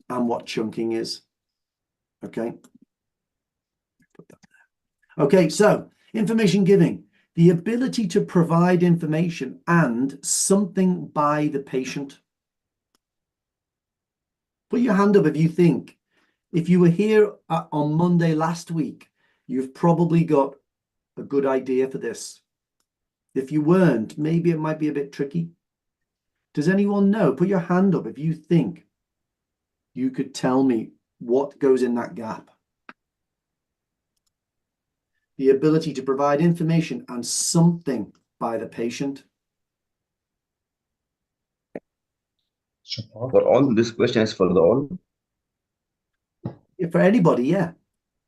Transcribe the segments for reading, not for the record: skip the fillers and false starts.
and what chunking is. Okay. Okay, so information giving, the ability to provide information and something by the patient. Put your hand up if you think, if you were here on Monday last week, you've probably got a good idea for this. If you weren't, maybe it might be a bit tricky. Does anyone know? Put your hand up if you think you could tell me what goes in that gap. The ability to provide information and something by the patient. For all, this question is for the all. For anybody, yeah.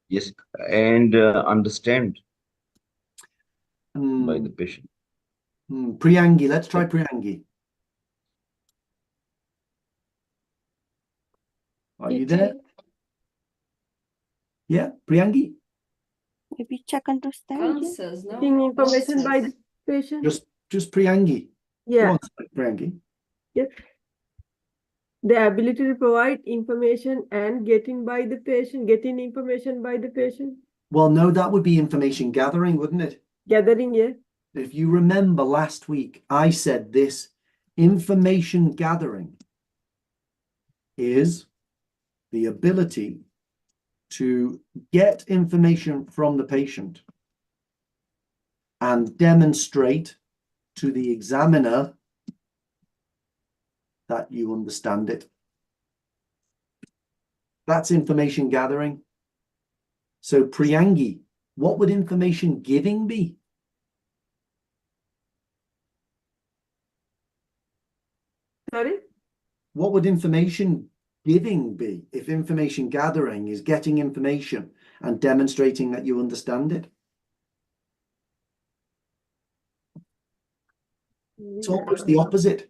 Yes, and understand by the patient. Priyangi, let's try Priyangi. Are you there? Yeah, Priyangi? Maybe check understanding. Answers, no? Getting information by the patient. Just Priyangi. Yeah. Go on, Priyangi. Yes. The ability to provide information and getting information by the patient. Well, no, that would be information gathering, wouldn't it? Gathering, yeah. If you remember last week, I said this, information gathering is the ability to get information from the patient and demonstrate to the examiner that you understand it. That's information gathering. So Priyangi, what would information giving be? Sorry? What would information giving be if information gathering is getting information and demonstrating that you understand it? It's almost the opposite.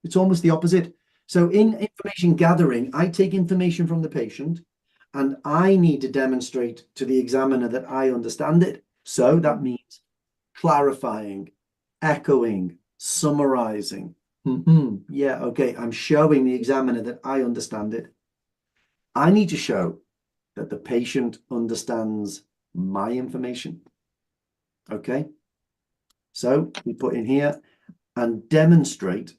It's almost the opposite. So in information gathering, I take information from the patient and I need to demonstrate to the examiner that I understand it. So that means clarifying, echoing, summarizing. Yeah, okay, I'm showing the examiner that I understand it. I need to show that the patient understands my information. Okay, so we put in here and demonstrate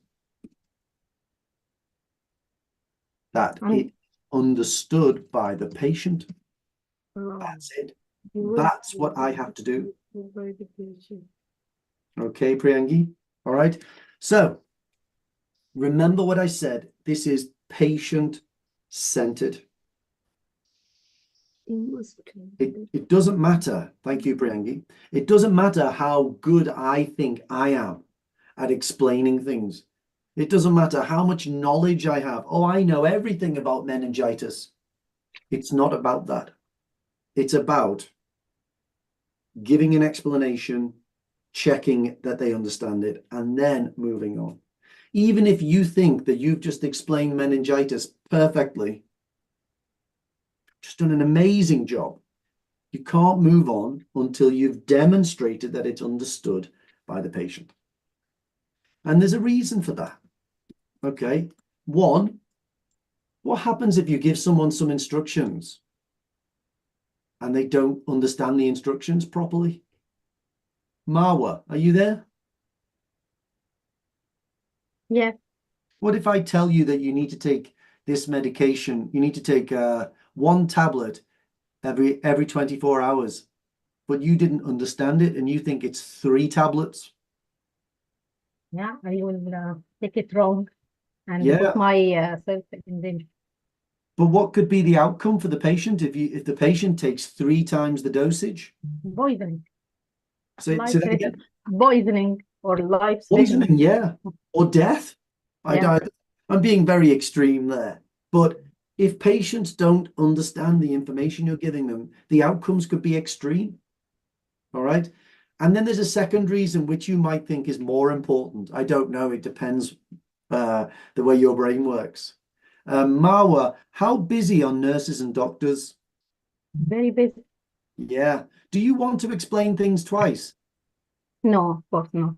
that it's understood by the patient. That's it. That's what I have to do. Okay, Priyangi. All right. So remember what I said. This is patient-centered. It doesn't matter. Thank you, Priyangi. It doesn't matter how good I think I am at explaining things. It doesn't matter how much knowledge I have. Oh, I know everything about meningitis. It's not about that. It's about giving an explanation, checking that they understand it, and then moving on. Even if you think that you've just explained meningitis perfectly, just done an amazing job, you can't move on until you've demonstrated that it's understood by the patient. And there's a reason for that. Okay. One, what happens if you give someone some instructions and they don't understand the instructions properly? Marwa, are you there? Yeah. What if I tell you that you need to take this medication, you need to take one tablet every 24 hours, but you didn't understand it and you think it's 3 tablets? Yeah, I will take it wrong and Yeah. put myself in danger. But what could be the outcome for the patient if the patient takes 3 times the dosage? Poisoning. So that again. Poisoning or life. Poisoning, yeah, or death. Yeah. I'm being very extreme there. But if patients don't understand the information you're giving them, the outcomes could be extreme. All right. And then there's a second reason which you might think is more important. I don't know. It depends the way your brain works. Marwa, how busy are nurses and doctors? Very busy. Yeah. Do you want to explain things twice? No, of course not.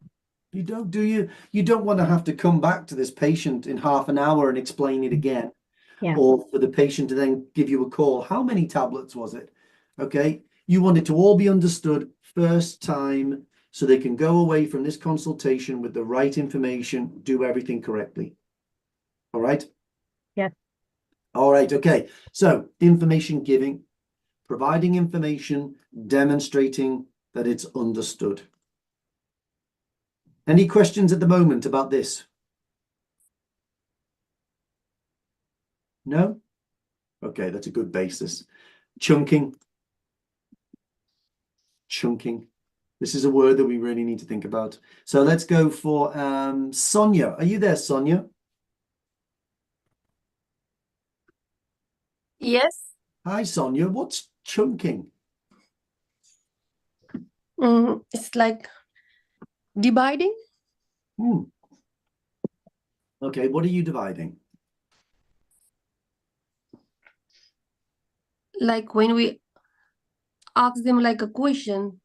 You don't, do you? You don't want to have to come back to this patient in half an hour and explain it again. Yeah. or for the patient to then give you a call. How many tablets was it? Okay. You want it to all be understood first time so they can go away from this consultation with the right information, do everything correctly. All right? Yes. All right. Okay. So information giving, providing information, demonstrating that it's understood. Any questions at the moment about this? No? Okay, that's a good basis. Chunking. Chunking. This is a word that we really need to think about. So let's go for Sonia. Are you there, Sonia? Yes. Hi, Sonia. What's chunking? It's like dividing, Hmm. Okay, what are you dividing? like when we ask them like a question.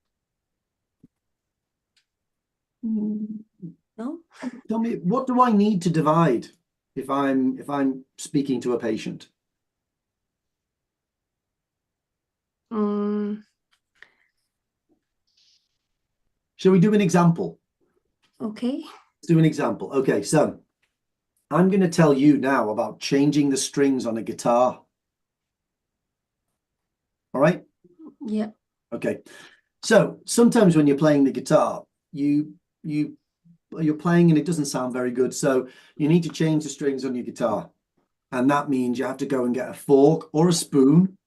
No? Tell me, what do I need to divide if I'm speaking to a patient? Mm, Shall we do an example? okay. Let's do an example. Okay, so I'm going to tell you now about changing the strings on a guitar. All right? Yeah. Okay. So sometimes when you're playing the guitar, you're playing and it doesn't sound very good. So you need to change the strings on your guitar. And that means you have to go and get a fork or a spoon.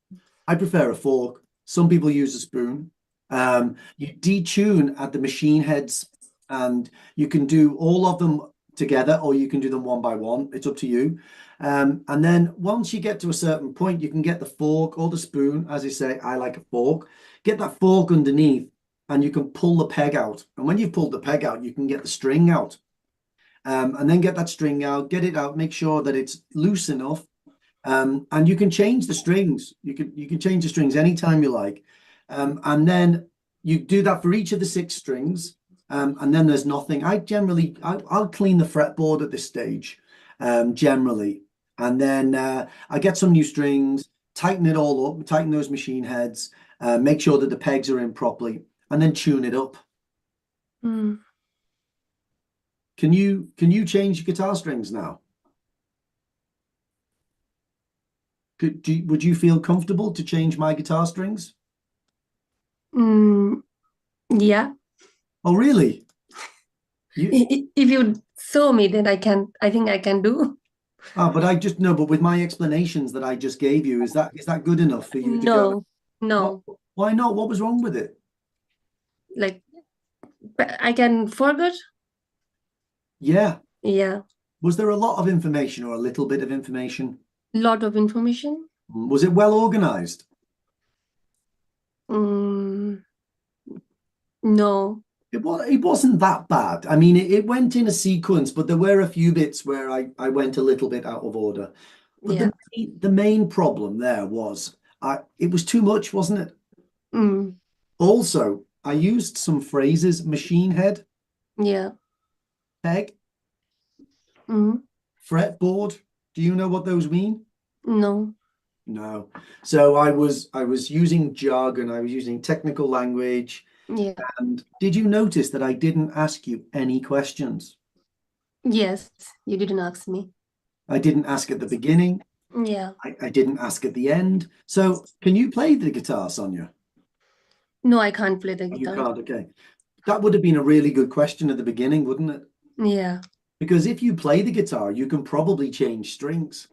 I prefer a fork. Some people use a spoon. You detune at the machine heads, and you can do all of them together, or you can do them one by one. It's up to you. And then once you get to a certain point, you can get the fork or the spoon. As I say, I like a fork. Get that fork underneath, and you can pull the peg out. And when you've pulled the peg out, you can get the string out. And then get that string out, get it out, make sure that it's loose enough. And you can change the strings. You can change the strings anytime you like. And then you do that for each of the 6 strings. And then there's nothing. I'll clean the fretboard at this stage, generally. And then I get some new strings, tighten it all up, tighten those machine heads, make sure that the pegs are in properly, and then tune it up. Mm. Can you change guitar strings now? Would you feel comfortable to change my guitar strings? Yeah. Oh, really? If you saw me, then I think I can do. But I just know, but with my explanations that I just gave you, is that good enough for you to go? No. Why not? What was wrong with it? Like I can forget. Yeah. Yeah. Was there a lot of information or a little bit of information? Lot of information. Was it well organized? No. It wasn't that bad. I mean, it went in a sequence, but there were a few bits where I went a little bit out of order. But Yeah. the main problem there was it was too much, wasn't it? Mm. Also, I used some phrases, machine head, Yeah. peg, Mm. fretboard. Do you know what those mean? No. No. So I was using jargon, I was using technical language. Yeah. And did you notice that I didn't ask you any questions? Yes. You didn't ask me. I didn't ask at the beginning. Yeah. I didn't ask at the end. So can you play the guitar, Sonia? No, I can't play the Oh, you guitar. can't, okay. That would have been a really good question at the beginning, wouldn't it? Yeah. Because if you play the guitar, you can probably change strings.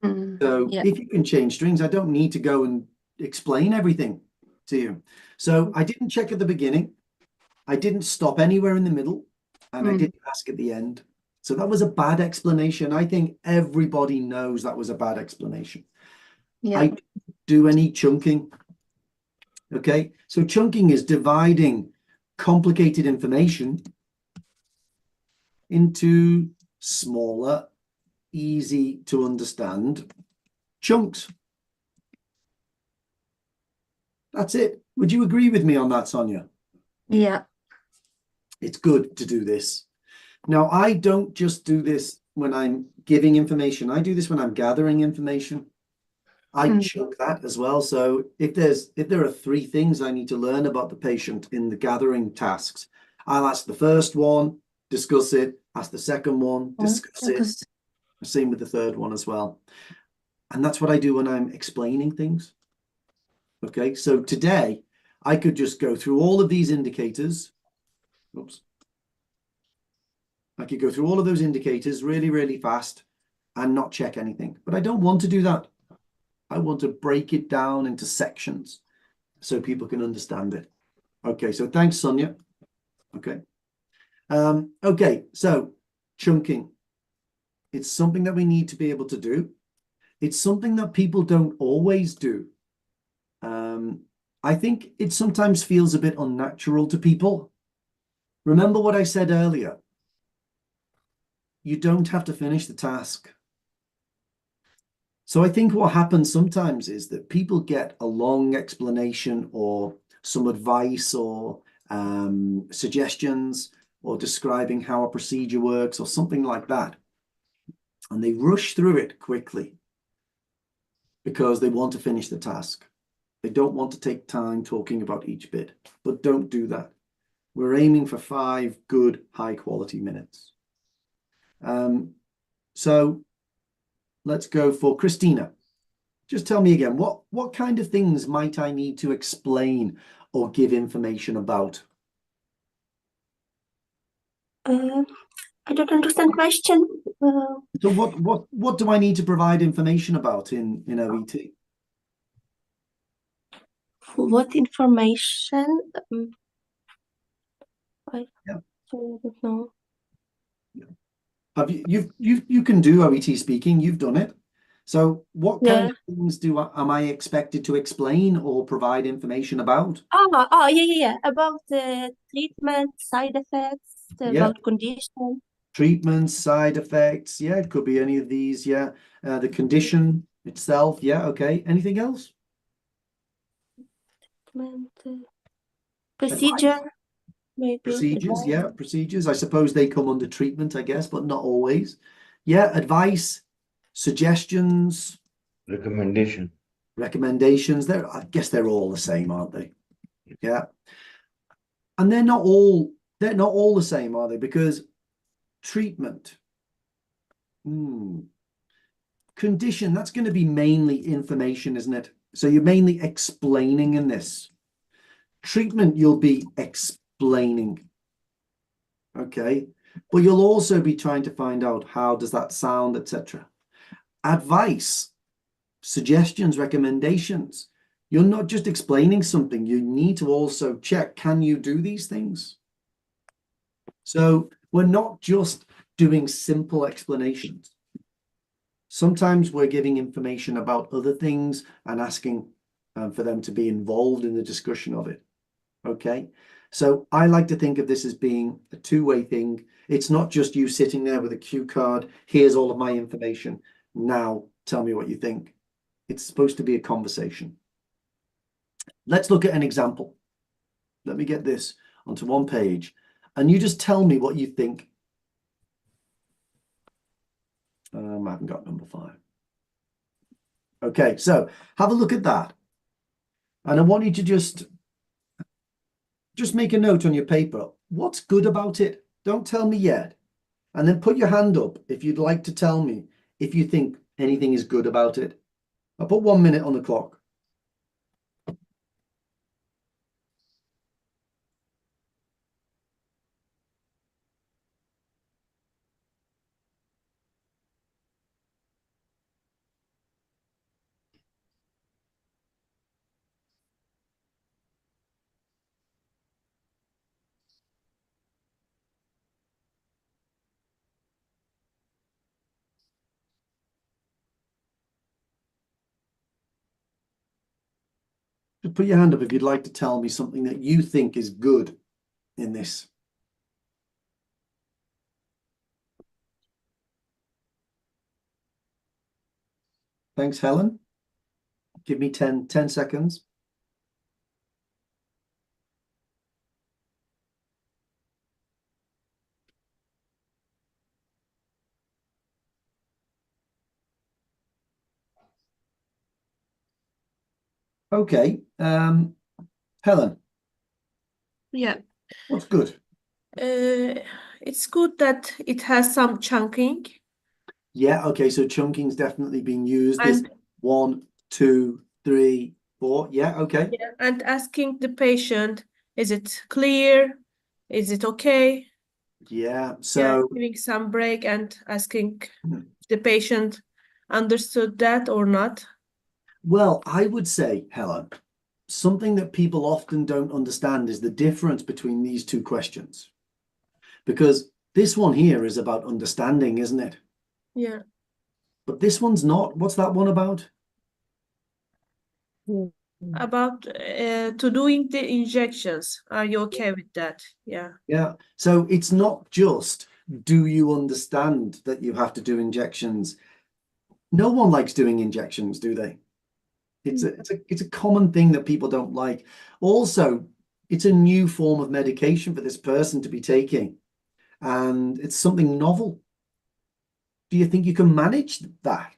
So Yeah. if you can change strings, I don't need to go and explain everything to you. So I didn't check at the beginning. I didn't stop anywhere in the middle, and I didn't ask at the end. So that was a bad explanation. I think everybody knows that was a bad explanation. Yeah. I didn't do any chunking. Okay, so chunking is dividing complicated information into smaller, easy to understand chunks. That's it. Would you agree with me on that, Sonia? Yeah. It's good to do this. Now, I don't just do this when I'm giving information. I do this when I'm gathering information. I Mm. chunk that as well. So if there are 3 things I need to learn about the patient in the gathering tasks, I'll ask the first one, discuss it, ask the second one, discuss it. Same with the third one as well. And that's what I do when I'm explaining things. Okay, so today I could just go through all of these indicators. Oops. I could go through all of those indicators really, really fast and not check anything. But I don't want to do that. I want to break it down into sections so people can understand it. Okay, so thanks, Sonia. Okay. Okay, so chunking. It's something that we need to be able to do. It's something that people don't always do. I think it sometimes feels a bit unnatural to people. Remember what I said earlier. You don't have to finish the task. So I think what happens sometimes is that people get a long explanation or some advice or suggestions or describing how a procedure works or something like that. And they rush through it quickly because they want to finish the task. They don't want to take time talking about each bit, but don't do that. We're aiming for 5 good, high quality minutes. So let's go for Christina. Just tell me again, what kind of things might I need to explain or give information about? I don't understand question. So what do I need to provide information about in OET? What information? I Yeah. don't know. Have you can do OET speaking, you've done it. So what kind of things am I expected to explain or provide information about? Yeah. About treatment, side effects, about condition. Treatments, side effects, yeah, it could be any of these, yeah. The condition itself, yeah, okay. Anything else? Procedure, maybe. Procedures, Advice. yeah, procedures. I suppose they come under treatment, I guess, but not always. Yeah, advice, suggestions, Recommendation. recommendations. I guess they're all the same, aren't they? Yeah. And they're not all the same, are they? Because treatment, condition, that's going to be mainly information, isn't it? So you're mainly explaining in this. Treatment, you'll be explaining. Okay. But you'll also be trying to find out how does that sound, etc. Advice, suggestions, recommendations. You're not just explaining something. You need to also check, can you do these things? So we're not just doing simple explanations. Sometimes we're giving information about other things and asking for them to be involved in the discussion of it. Okay. So I like to think of this as being a two-way thing. It's not just you sitting there with a cue card. Here's all of my information. Now tell me what you think. It's supposed to be a conversation. Let's look at an example. Let me get this onto one page and you just tell me what you think. I haven't got number 5. Okay, so have a look at that. And I want you to just make a note on your paper. What's good about it? Don't tell me yet. And then put your hand up if you'd like to tell me if you think anything is good about it. I'll put 1 minute on the clock. Just put your hand up if you'd like to tell me something that you think is good in this. Thanks, Helen. Give me 10 seconds. Okay. Helen, Yeah. what's good? It's good that it has some chunking Yeah, okay, so chunking's definitely being used. This and 1, 2, 3, 4. Yeah, okay. yeah, and asking the patient, is it clear? Is it okay? Yeah, Yeah, so giving some break and asking if the patient understood that or not. well, I would say, Helen, something that people often don't understand is the difference between these two questions. Because this one here is about understanding, isn't it? Yeah. But this one's not. What's that one about? About to doing the injections. Are you okay with that? Yeah. Yeah. So it's not just, do you understand that you have to do injections? No one likes doing injections, do they? It's a common thing that people don't like. Also, it's a new form of medication for this person to be taking, and it's something novel. Do you think you can manage that?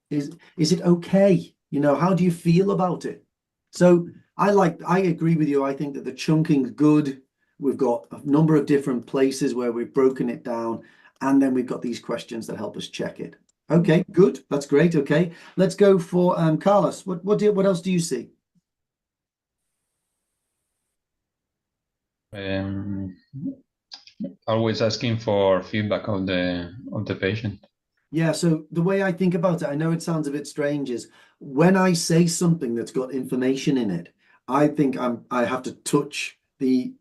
Is it okay? You know, how do you feel about it? So I agree with you. I think that the chunking's good. We've got a number of different places where we've broken it down, and then we've got these questions that help us check it. Okay, good. That's great. Okay, let's go for Carlos. What else do you see? Um, always asking for feedback of the patient. Yeah, so the way I think about it, I know it sounds a bit strange, is when I say something that's got information in it, I think I have to touch the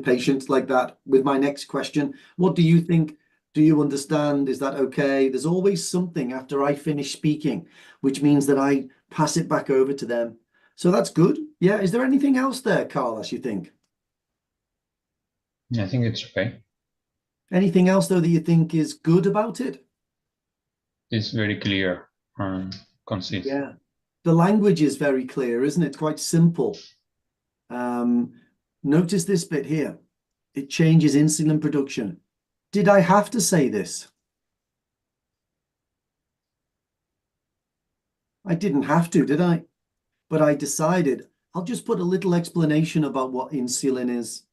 patient like that with my next question. What do you think? Do you understand? Is that okay? There's always something after I finish speaking, which means that I pass it back over to them. So that's good. Yeah. Is there anything else there, Carlos, you think? I think it's okay. Anything else, though, that you think is good about it? It's very clear and concise. Yeah. The language is very clear, isn't it? It's quite simple. Notice this bit here. It changes insulin production. Did I have to say this? I didn't have to, did I? But I decided I'll just put a little explanation about what insulin is.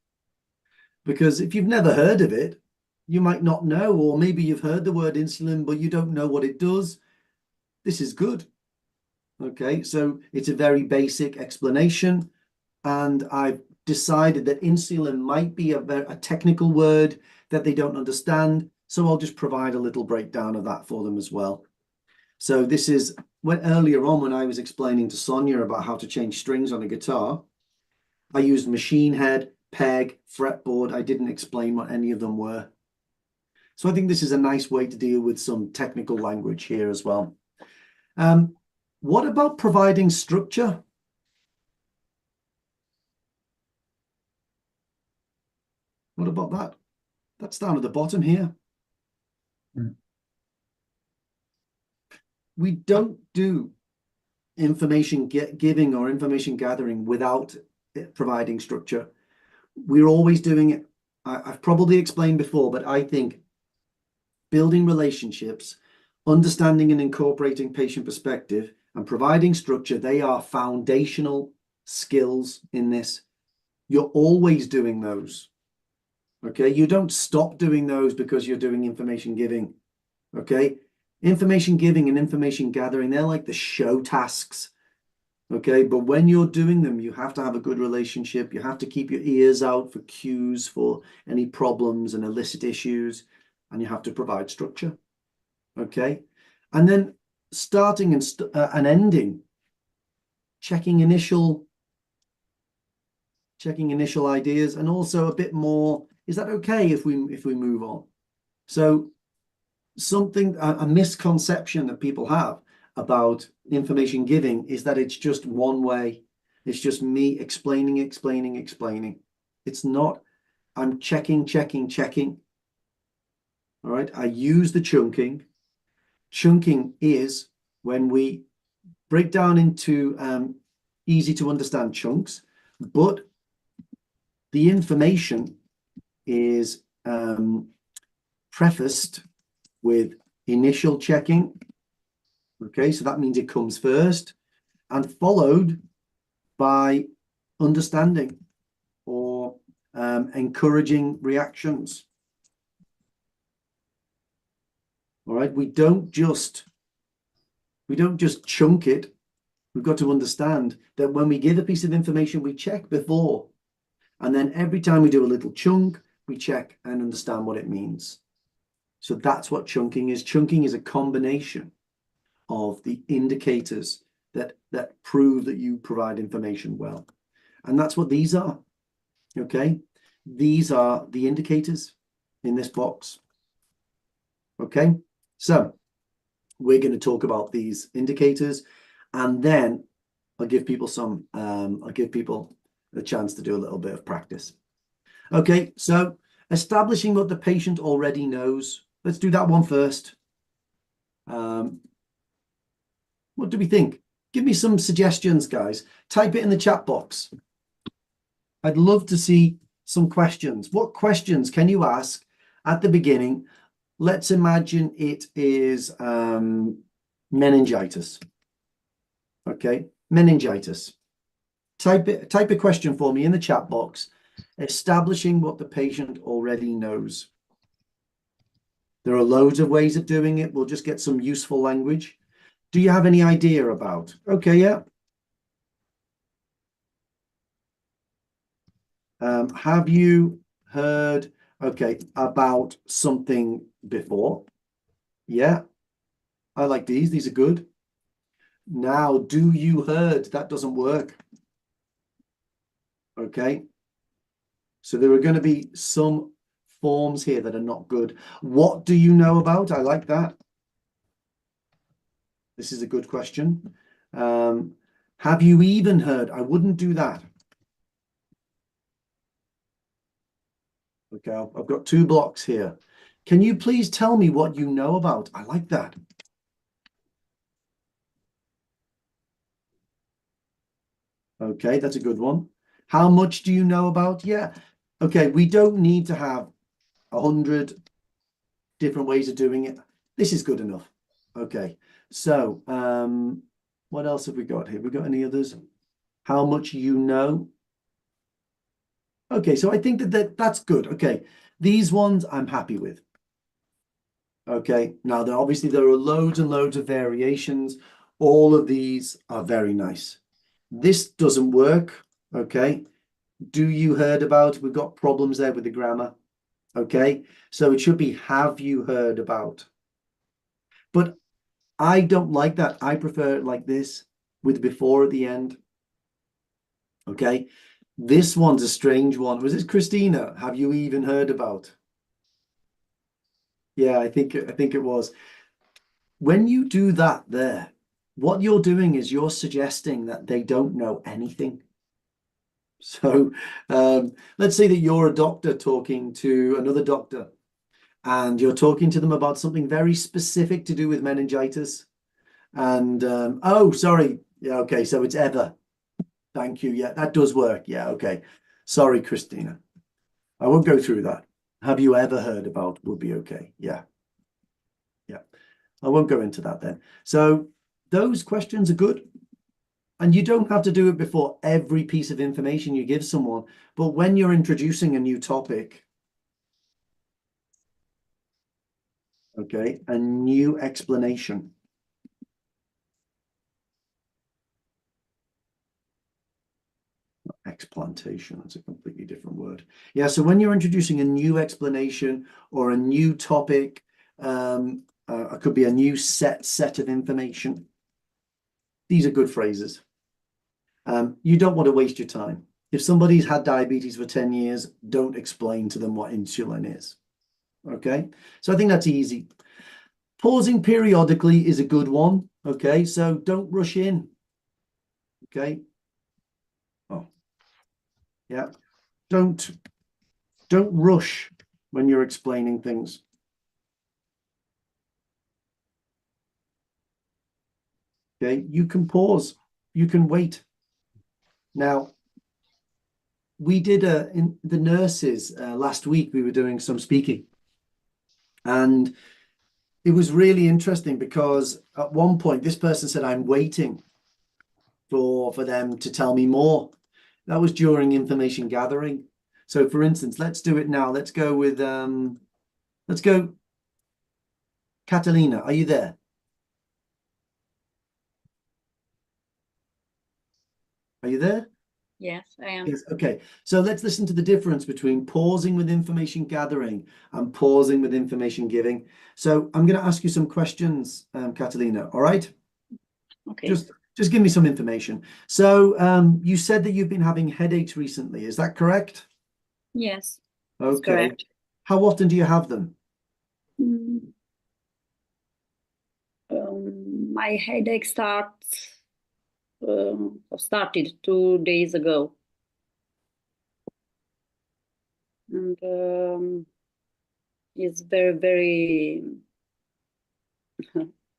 Because if you've never heard of it, you might not know, or maybe you've heard the word insulin, but you don't know what it does. This is good. Okay, so it's a very basic explanation. And I've decided that insulin might be a technical word that they don't understand. So I'll just provide a little breakdown of that for them as well. So this is when earlier on when I was explaining to Sonia about how to change strings on a guitar, I used machine head, peg, fretboard. I didn't explain what any of them were. So I think this is a nice way to deal with some technical language here as well. What about providing structure? What about that? That's down at the bottom here. We don't do information giving or information gathering without providing structure. We're always doing it. I've probably explained before, but I think building relationships, understanding and incorporating patient perspective, and providing structure, they are foundational skills in this. You're always doing those. Okay, you don't stop doing those because you're doing information giving. Okay, information giving and information gathering, they're like the show tasks. Okay, but when you're doing them, you have to have a good relationship. You have to keep your ears out for cues for any problems and illicit issues, and you have to provide structure. Okay, and then starting and ending, checking initial ideas, and also a bit more. Is that okay if we move on? So a misconception that people have about information giving is that it's just one way. It's just me explaining. It's not. I'm checking. All right. I use the chunking. Chunking is when we break down into easy to understand chunks, but the information is prefaced with initial checking. Okay, so that means it comes first. and followed by understanding or encouraging reactions. All right, we don't just chunk it. We've got to understand that when we give a piece of information, we check before, and then every time we do a little chunk, we check and understand what it means. So that's what chunking is. Chunking is a combination of the indicators that prove that you provide information well. And that's what these are. Okay, these are the indicators in this box. Okay, so we're going to talk about these indicators, and then I'll give people a chance to do a little bit of practice. Okay, so establishing what the patient already knows. Let's do that one first. What do we think? Give me some suggestions, guys. Type it in the chat box. I'd love to see some questions. What questions can you ask at the beginning? Let's imagine it is meningitis. Okay, meningitis. Type a question for me in the chat box, establishing what the patient already knows. There are loads of ways of doing it. We'll just get some useful language. Do you have any idea about? Okay, yeah. Have you heard, okay, about something before? Yeah, I like these. These are good. Now, do you heard? That doesn't work. Okay. So there are going to be some forms here that are not good. What do you know about? I like that. This is a good question. Have you even heard? I wouldn't do that. Okay, I've got 2 blocks here. Can you please tell me what you know about? I like that. Okay, that's a good one. How much do you know about? Yeah. Okay, we don't need to have 100 different ways of doing it. This is good enough. Okay, so what else have we got here? We got any others? How much you know? Okay, so I think that's good. Okay, these ones I'm happy with. Okay, now obviously there are loads and loads of variations. All of these are very nice. This doesn't work. Okay, do you heard about? We've got problems there with the grammar. Okay, so it should be have you heard about? But I don't like that. I prefer it like this with before at the end. Okay, this one's a strange one. Was this Christina? Have you even heard about? Yeah, I think it was. When you do that there, what you're doing is you're suggesting that they don't know anything. So let's say that you're a doctor talking to another doctor, and you're talking to them about something very specific to do with meningitis. And oh, sorry. Yeah, okay, so it's ever. Thank you. Yeah, that does work. Yeah, okay. Sorry, Christina. I won't go through that. Have you ever heard about would be okay. Yeah. Yeah. I won't go into that then. So those questions are good. And you don't have to do it before every piece of information you give someone. But when you're introducing a new topic, okay, a new explanation. Explantation, that's a completely different word. Yeah, so when you're introducing a new explanation or a new topic, it could be a new set of information. These are good phrases. You don't want to waste your time. If somebody's had diabetes for 10 years, don't explain to them what insulin is. Okay, so I think that's easy. Pausing periodically is a good one. Okay, so don't rush in. Okay. Oh, yeah. Don't rush when you're explaining things. Okay, you can pause, you can wait. Now, we did in the nurses last week, we were doing some speaking, and it was really interesting because at one point this person said, I'm waiting. for them to tell me more. That was during information gathering. So for instance, let's do it now. Let's go with let's go. Catalina, are you there? Are you there? Yes, I am. Yes, okay. So let's listen to the difference between pausing with information gathering and pausing with information giving. So I'm going to ask you some questions, Catalina, all right? Okay. Just give me some information. So you said that you've been having headaches recently. Is that correct? Yes, that's Okay. correct. How often do you have them? Mm, my headache started 2 days ago. And it's very, very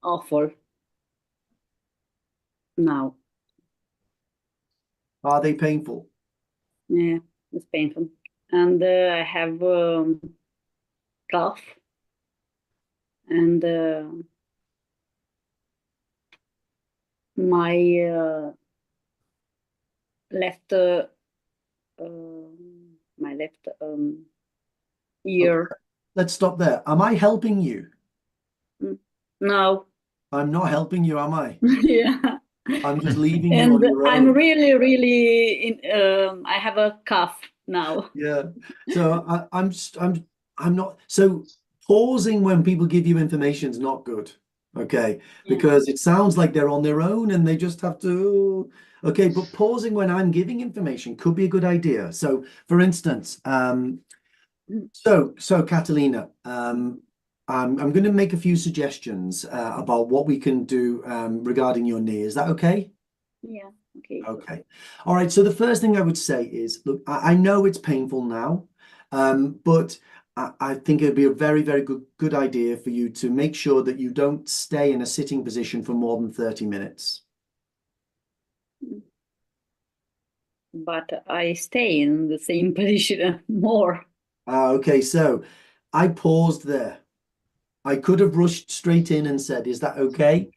awful now. Are they painful? Yeah, it's painful. And I have cough and my left ear. Okay. Let's stop there. Am I helping you? No. I'm not helping you, am I? Yeah. I'm just leaving you And on your I'm own. really, really I have a cough now. Yeah. So I'm not. So pausing when people give you information is not good. Okay. Yeah. Because it sounds like they're on their own and they just have to. Okay. But pausing when I'm giving information could be a good idea. So for instance, so Catalina, I'm going to make a few suggestions about what we can do regarding your knee. Is that okay? Yeah. Okay. Okay. All right. So the first thing I would say is, look, I know it's painful now, but I think it'd be a very, very good idea for you to make sure that you don't stay in a sitting position for more than 30 minutes. But I stay in the same position more. Okay. So I paused there. I could have rushed straight in and said, is that okay?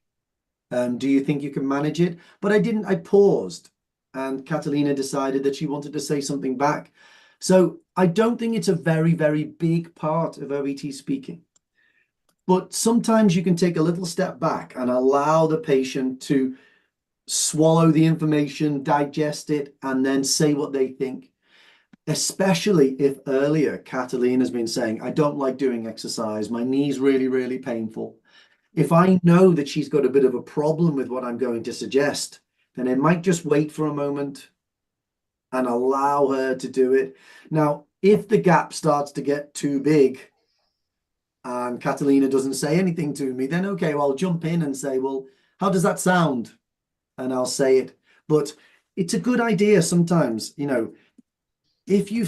Do you think you can manage it? But I didn't. I paused, and Catalina decided that she wanted to say something back. So I don't think it's a very, very big part of OET speaking. But sometimes you can take a little step back and allow the patient to swallow the information, digest it, and then say what they think. Especially if earlier Catalina's been saying, I don't like doing exercise. My knee's really, really painful. If I know that she's got a bit of a problem with what I'm going to suggest, then I might just wait for a moment and allow her to do it. Now, if the gap starts to get too big and Catalina doesn't say anything to me, then okay, well, I'll jump in and say, well, how does that sound? And I'll say it. But it's a good idea sometimes, you know, if you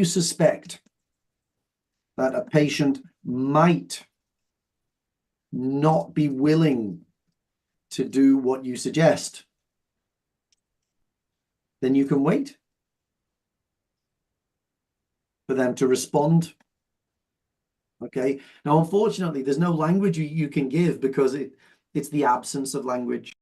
suspect that a patient might not be willing to do what you suggest, then you can wait for them to respond. Okay. Now, unfortunately, there's no language you can give because it's the absence of language.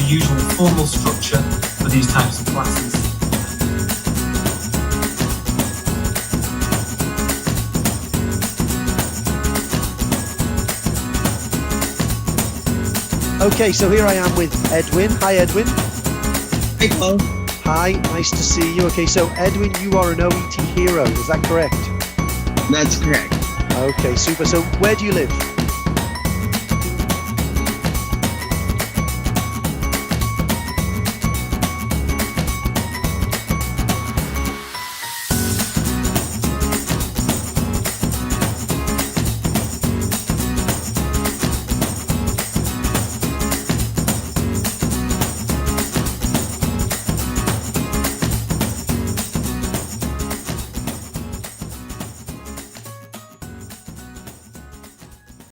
Usual formal structure for these types of classes. Okay, so here I am with Edwin. Hi, Edwin. Hey, Paul. Hi, nice to see you. Okay, so Edwin, you are an OET hero, is that correct? That's correct. Okay, super. So where do you live?